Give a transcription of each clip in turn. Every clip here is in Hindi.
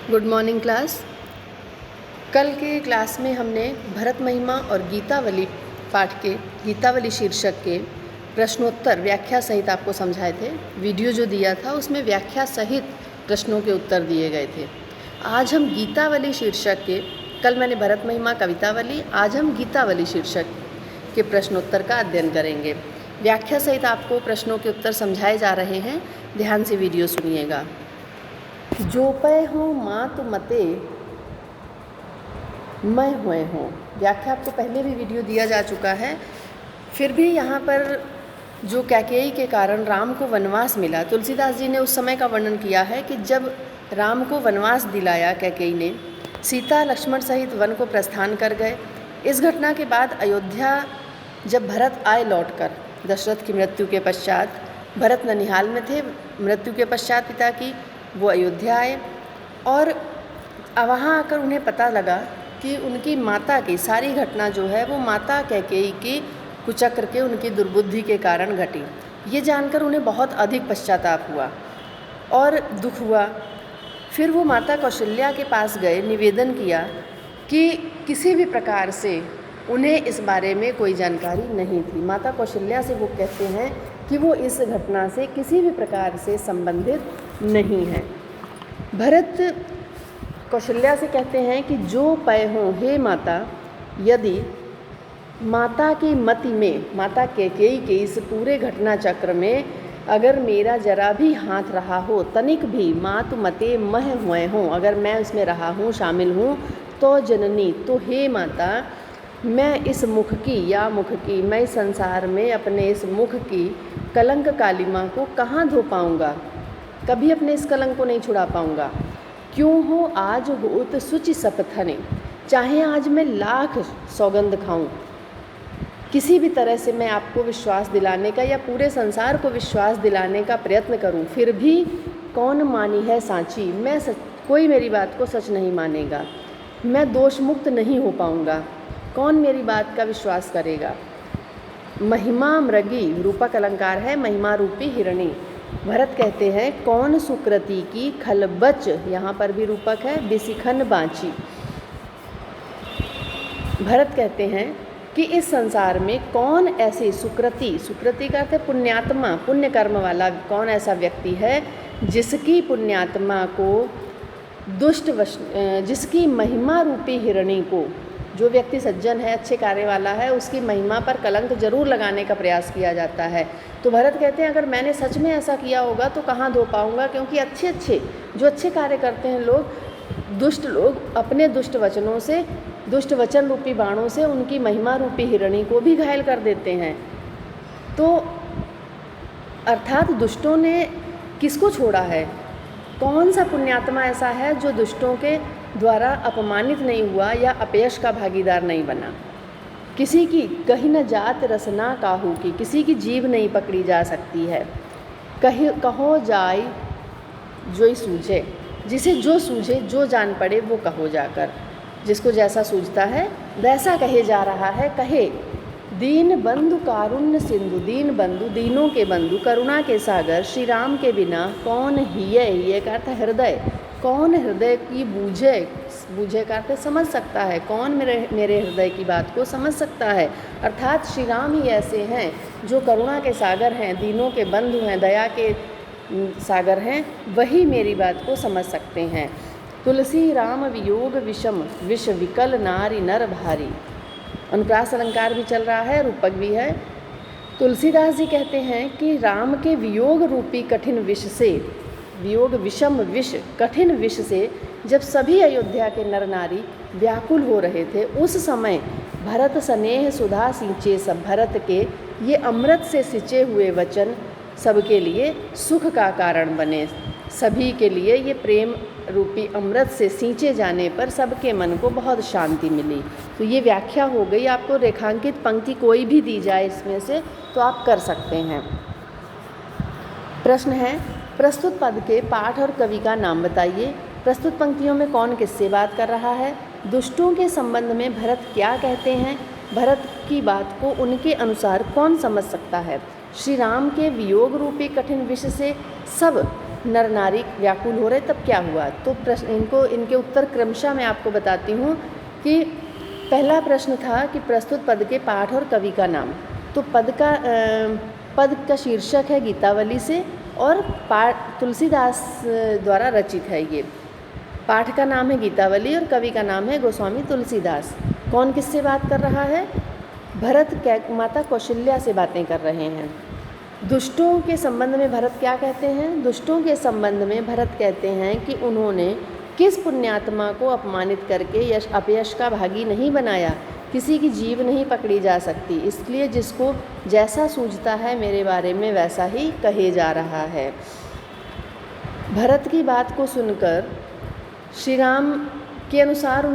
Good morning class. कल के क्लास में हमने भरत महिमा और गीतावली पाठ के गीतावली शीर्षक के प्रश्नोत्तर व्याख्या सहित आपको समझाए थे। वीडियो जो दिया था उसमें व्याख्या सहित प्रश्नों के उत्तर दिए गए थे। आज हम गीतावली शीर्षक के, कल मैंने भरत महिमा कवितावली, आज हम गीतावली शीर्षक के प्रश्नोत्तर का अध्ययन करेंगे। व्याख्या सहित आपको प्रश्नों के उत्तर समझाए जा रहे हैं, ध्यान से वीडियो सुनिएगा। जो पै हूँ मातु मते मैं हुए हूँ। व्याख्या आपको पहले भी वीडियो दिया जा चुका है। फिर भी यहाँ पर जो कैकेयी के कारण राम को वनवास मिला, तुलसीदास जी ने उस समय का वर्णन किया है कि जब राम को वनवास दिलाया कैकेयी ने, सीता लक्ष्मण सहित वन को प्रस्थान कर गए। इस घटना के बाद अयोध्या जब भरत आए लौटकर दशरथ की मृत्यु के पश्चात, भरत ननिहाल में थे, मृत्यु के पश्चात पिता की, वो अयोध्या आए और वहाँ आकर उन्हें पता लगा कि उनकी माता की सारी घटना जो है वो माता कैकेयी की कुचक्र के, उनकी दुर्बुद्धि के कारण घटी। ये जानकर उन्हें बहुत अधिक पश्चाताप हुआ और दुख हुआ। फिर वो माता कौशल्या के पास गए, निवेदन किया कि किसी भी प्रकार से उन्हें इस बारे में कोई जानकारी नहीं थी। माता कौशल्या से वो कहते हैं कि वो इस घटना से किसी भी प्रकार से संबंधित नहीं है। भरत कौशल्या से कहते हैं कि जो पै हो हे माता, यदि माता की मति में, माता कैकेयी के इस पूरे घटना चक्र में अगर मेरा जरा भी हाथ रहा हो, तनिक भी, मातु मते मह हुए हों, अगर मैं उसमें रहा हूँ, शामिल हूँ, तो जननी, तो हे माता, मैं इस मुख की या मुख की, मैं संसार में अपने इस मुख की कलंक कालिमा को कहाँ धो पाऊँगा, कभी अपने इस कलंक को नहीं छुड़ा पाऊँगा। क्यों हो आज होत सुचि सपथने, चाहे आज मैं लाख सौगंध खाऊं, किसी भी तरह से मैं आपको विश्वास दिलाने का या पूरे संसार को विश्वास दिलाने का प्रयत्न करूं, फिर भी कौन मानी है सांची, मैं कोई मेरी बात को सच नहीं मानेगा, मैं दोष मुक्त नहीं हो पाऊंगा, कौन मेरी बात का विश्वास करेगा। महिमा मृगी, रूपक अलंकार है, महिमा रूपी हिरणी। भरत कहते हैं कौन सुकृति की खलबच, यहाँ पर भी रूपक है, बिसिखन बाँची। भरत कहते हैं कि इस संसार में कौन ऐसी सुकृति, सुकृति का अर्थ है पुण्यात्मा, पुण्य कर्म वाला, कौन ऐसा व्यक्ति है जिसकी पुण्यात्मा को जिसकी महिमा रूपी हिरणी को, जो व्यक्ति सज्जन है, अच्छे कार्य वाला है, उसकी महिमा पर कलंक जरूर लगाने का प्रयास किया जाता है। तो भरत कहते हैं अगर मैंने सच में ऐसा किया होगा तो कहाँ धो पाऊँगा, क्योंकि अच्छे जो अच्छे कार्य करते हैं लोग, दुष्ट लोग अपने दुष्ट वचनों से, दुष्ट वचन रूपी बाणों से उनकी महिमा रूपी हिरणी को भी घायल कर देते हैं। तो अर्थात दुष्टों ने किसको छोड़ा है, कौन सा पुण्यात्मा ऐसा है जो दुष्टों के द्वारा अपमानित नहीं हुआ या अपयश का भागीदार नहीं बना। किसी की कहीं न जात रसना काहू की, किसी की जीभ नहीं पकड़ी जा सकती है। कहो जाय जो सूझे, जिसे जो सूझे, जो जान पड़े वो कहो जाकर, जिसको जैसा सूझता है वैसा कहे जा रहा है, कहे। दीन बंधु कारुण्य सिंधु, दीन बंधु, दीनों के बंधु, करुणा के सागर, श्री राम के बिना कौन हिय का अर्थ हृदय, कौन हृदय की बूझे का अर्थ समझ सकता है, कौन मेरे हृदय की बात को समझ सकता है। अर्थात श्री राम ही ऐसे हैं जो करुणा के सागर हैं, दीनों के बंधु हैं, दया के सागर हैं, वही मेरी बात को समझ सकते हैं। तुलसी राम वियोग विषम, विष विकल नारी नर भारी। अनुप्रास अलंकार भी चल रहा है, रूपक भी है। तुलसीदास जी कहते हैं कि राम के वियोग रूपी कठिन विष से, वियोग विषम विष, कठिन विष से जब सभी अयोध्या के नर नारी व्याकुल हो रहे थे, उस समय भरत स्नेह सुधा सिंचे सब, भरत के ये अमृत से सिंचे हुए वचन सबके लिए सुख का कारण बने, सभी के लिए ये प्रेम रूपी अमृत से सींचे जाने पर सबके मन को बहुत शांति मिली। तो ये व्याख्या हो गई। आपको रेखांकित पंक्ति कोई भी दी जाए इसमें से तो आप कर सकते हैं। प्रश्न है, प्रस्तुत पद के पाठ और कवि का नाम बताइए। प्रस्तुत पंक्तियों में कौन किससे बात कर रहा है, दुष्टों के संबंध में भरत क्या कहते हैं, भरत की बात को उनके अनुसार कौन समझ सकता है। श्री राम के वियोग रूपी कठिन विष से सब नर नारी व्याकुल हो रहे तब क्या हुआ। तो प्रश्न इनके उत्तर क्रमशः मैं आपको बताती हूँ कि पहला प्रश्न था कि प्रस्तुत पद के पाठ और कवि का नाम। तो पद का शीर्षक है गीतावली से और पाठ तुलसीदास द्वारा रचित है। ये पाठ का नाम है गीतावली और कवि का नाम है गोस्वामी तुलसीदास। कौन किससे बात कर रहा है? भरत माता कौशल्या से बातें कर रहे हैं। दुष्टों के संबंध में भरत क्या कहते हैं? दुष्टों के संबंध में भरत कहते हैं कि उन्होंने किस पुण्यात्मा को अपमानित करके अपयश का भागी नहीं बनाया। किसी की जीभ नहीं पकड़ी जा सकती, इसलिए जिसको जैसा सूझता है मेरे बारे में वैसा ही कहे जा रहा है। भरत की बात को सुनकर श्री राम के अनुसार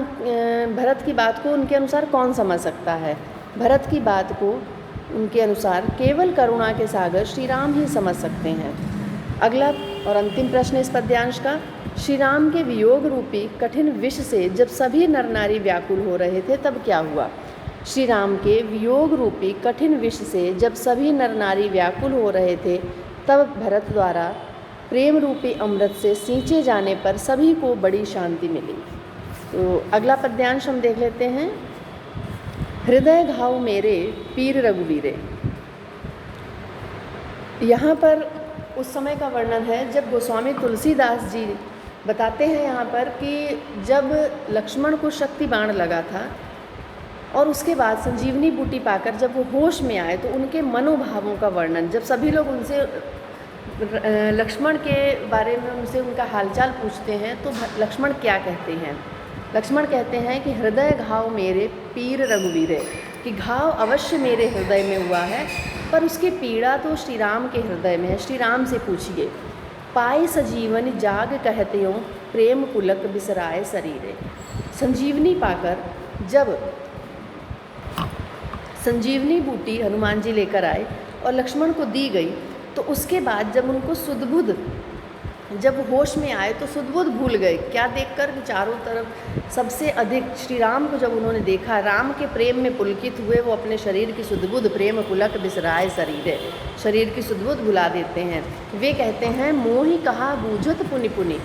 भरत की बात को उनके अनुसार कौन समझ सकता है? भरत की बात को उनके अनुसार केवल करुणा के सागर श्री राम ही समझ सकते हैं। अगला और अंतिम प्रश्न इस पद्यांश का, श्री राम के वियोग रूपी कठिन विष से जब सभी नर नारी व्याकुल हो रहे थे तब क्या हुआ? श्री राम के वियोग रूपी कठिन विष से जब सभी नर नारी व्याकुल हो रहे थे तब भरत द्वारा प्रेम रूपी अमृत से सींचे जाने पर सभी को बड़ी शांति मिली। तो अगला पद्यांश हम देख लेते हैं। हृदय घाव मेरे पीर रघुवीरे। यहाँ पर उस समय का वर्णन है जब गोस्वामी तुलसीदास जी बताते हैं यहाँ पर कि जब लक्ष्मण को शक्ति बाण लगा था और उसके बाद संजीवनी बूटी पाकर जब वो होश में आए तो उनके मनोभावों का वर्णन, जब सभी लोग उनसे लक्ष्मण के बारे में उनसे उनका हालचाल पूछते हैं तो लक्ष्मण क्या कहते हैं? लक्ष्मण कहते हैं कि हृदय घाव मेरे पीर रघुवीरे, कि घाव अवश्य मेरे हृदय में हुआ है पर उसकी पीड़ा तो श्री राम के हृदय में है, श्री राम से पूछिए। पाए सजीवन जाग कहते हो प्रेम पुलक बिसराए शरीरे। संजीवनी पाकर जब संजीवनी बूटी हनुमान जी लेकर आए और लक्ष्मण को दी गई तो उसके बाद जब उनको सुदबुद, जब होश में आए तो सुदबुद भूल गए। क्या देखकर? चारों तरफ सबसे अधिक श्री राम को जब उन्होंने देखा, राम के प्रेम में पुलकित हुए, वो अपने शरीर की सुदबुद प्रेम पुलक बिसराए शरीर, शरीर की सुदबुद भुला देते हैं। वे कहते हैं मोहि कहा बूझत पुनि पुनि।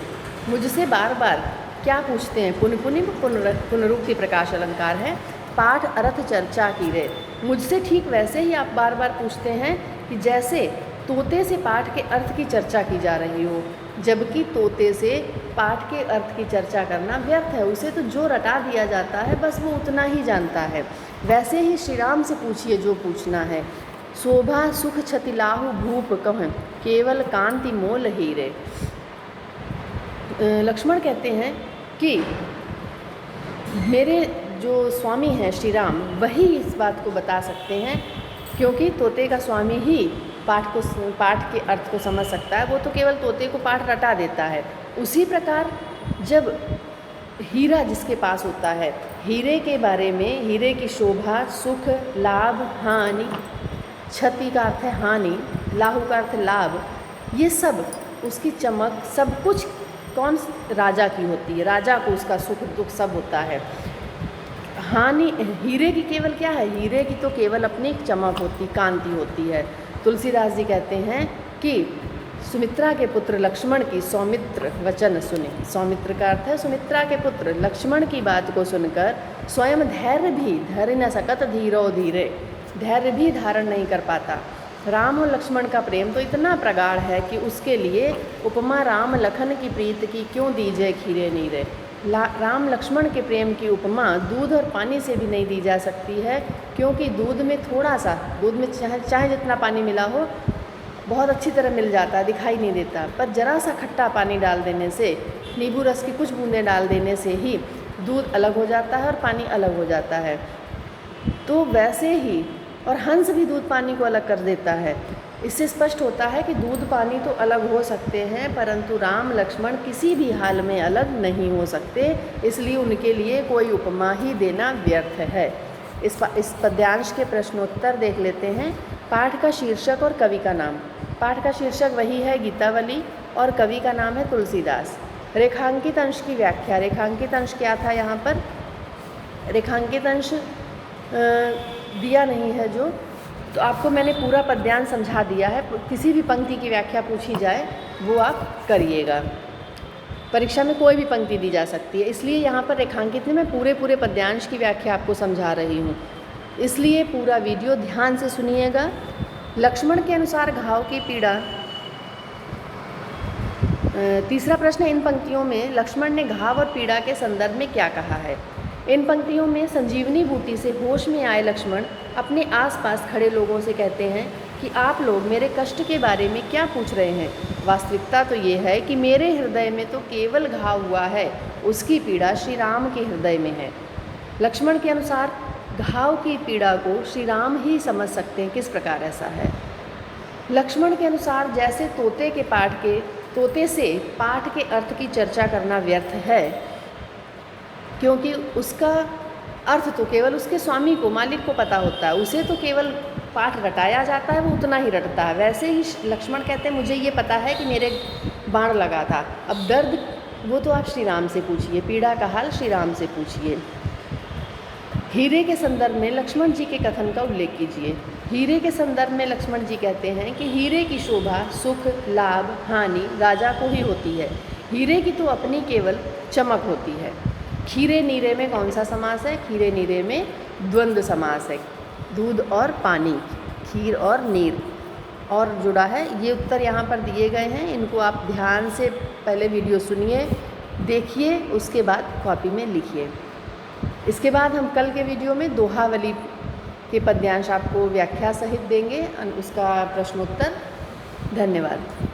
मुझसे बार बार क्या पूछते हैं? पुनि पुनि पुनरुक्ति प्रकाश अलंकार है। पाठ अर्थ चर्चा की रे। मुझसे ठीक वैसे ही आप बार बार पूछते हैं कि जैसे तोते से पाठ के अर्थ की चर्चा की जा रही हो, जबकि तोते से पाठ के अर्थ की चर्चा करना व्यर्थ है। उसे तो जो रटा दिया जाता है बस वो उतना ही जानता है। वैसे ही श्री राम से पूछिए जो पूछना है। शोभा सुख छतिलाहु भूप कहें केवल कांति मोल हीरे। लक्ष्मण कहते हैं कि मेरे जो स्वामी हैं श्री राम, वही इस बात को बता सकते हैं, क्योंकि तोते का स्वामी ही पाठ के अर्थ को समझ सकता है। वो तो केवल तोते को पाठ रटा देता है। उसी प्रकार जब हीरा जिसके पास होता है, हीरे के बारे में, हीरे की शोभा, सुख, लाभ, हानि, क्षति का अर्थ है हानि, लाहु का अर्थ लाभ, ये सब उसकी चमक, सब कुछ कौन राजा की होती है। राजा को उसका सुख दुख सब होता है। हानि हीरे की केवल क्या है? हीरे की तो केवल अपनी चमक होती, कांति होती है। तुलसीदास जी कहते हैं कि सुमित्रा के पुत्र लक्ष्मण की सौमित्र वचन सुने। सौमित्र का अर्थ है सुमित्रा के पुत्र। लक्ष्मण की बात को सुनकर स्वयं धैर्य भी धैर्य न सकत धीरो धीरे, धैर्य भी धारण नहीं कर पाता। राम और लक्ष्मण का प्रेम तो इतना प्रगाढ़ है कि उसके लिए उपमा राम लखन की प्रीत की क्यों दीजिए खीरे नीरे। राम लक्ष्मण के प्रेम की उपमा दूध और पानी से भी नहीं दी जा सकती है, क्योंकि दूध में थोड़ा सा, दूध में चाहे जितना पानी मिला हो बहुत अच्छी तरह मिल जाता, दिखाई नहीं देता, पर ज़रा सा खट्टा पानी डाल देने से, नींबू रस की कुछ बूंदें डाल देने से ही दूध अलग हो जाता है और पानी अलग हो जाता है। तो वैसे ही और हंस भी दूध पानी को अलग कर देता है। इससे स्पष्ट होता है कि दूध पानी तो अलग हो सकते हैं, परंतु राम लक्ष्मण किसी भी हाल में अलग नहीं हो सकते, इसलिए उनके लिए कोई उपमा ही देना व्यर्थ है। इस पद्यांश के प्रश्नोत्तर देख लेते हैं। पाठ का शीर्षक और कवि का नाम। पाठ का शीर्षक वही है गीतावली और कवि का नाम है तुलसीदास। रेखांकित अंश की व्याख्या। रेखांकित अंश क्या था? यहाँ पर रेखांकित अंश दिया नहीं है जो, तो आपको मैंने पूरा पद्यांश समझा दिया है। किसी भी पंक्ति की व्याख्या पूछी जाए वो आप करिएगा। परीक्षा में कोई भी पंक्ति दी जा सकती है, इसलिए यहाँ पर रेखांकित में मैं पूरे पद्यांश की व्याख्या आपको समझा रही हूँ, इसलिए पूरा वीडियो ध्यान से सुनिएगा। लक्ष्मण के अनुसार घाव की पीड़ा। तीसरा प्रश्न, इन पंक्तियों में लक्ष्मण ने घाव और पीड़ा के संदर्भ में क्या कहा है? इन पंक्तियों में संजीवनी बूटी से होश में आए लक्ष्मण अपने आसपास खड़े लोगों से कहते हैं कि आप लोग मेरे कष्ट के बारे में क्या पूछ रहे हैं। वास्तविकता तो ये है कि मेरे हृदय में तो केवल घाव हुआ है, उसकी पीड़ा श्री राम के हृदय में है। लक्ष्मण के अनुसार घाव की पीड़ा को श्री राम ही समझ सकते हैं। किस प्रकार ऐसा है? लक्ष्मण के अनुसार जैसे तोते से पाठ के अर्थ की चर्चा करना व्यर्थ है, क्योंकि उसका अर्थ तो केवल उसके स्वामी को, मालिक को पता होता है, उसे तो केवल पाठ रटाया जाता है, वो उतना ही रटता है। वैसे ही लक्ष्मण कहते हैं मुझे ये पता है कि मेरे बाण लगा था, अब दर्द वो तो आप श्री राम से पूछिए, पीड़ा का हाल श्री राम से पूछिए। हीरे के संदर्भ में लक्ष्मण जी के कथन का उल्लेख कीजिए। हीरे के संदर्भ में लक्ष्मण जी कहते हैं कि हीरे की शोभा सुख, लाभ, हानि राजा को ही होती है, हीरे की तो अपनी केवल चमक होती है। खीरे नीरे में कौन सा समास है? खीरे नीरे में द्वंद्व समास है, दूध और पानी, खीर और नीर और जुड़ा है। ये उत्तर यहाँ पर दिए गए हैं, इनको आप ध्यान से पहले वीडियो सुनिए, देखिए, उसके बाद कॉपी में लिखिए। इसके बाद हम कल के वीडियो में दोहावली के पद्यांश आपको व्याख्या सहित देंगे, उसका प्रश्नोत्तर। धन्यवाद।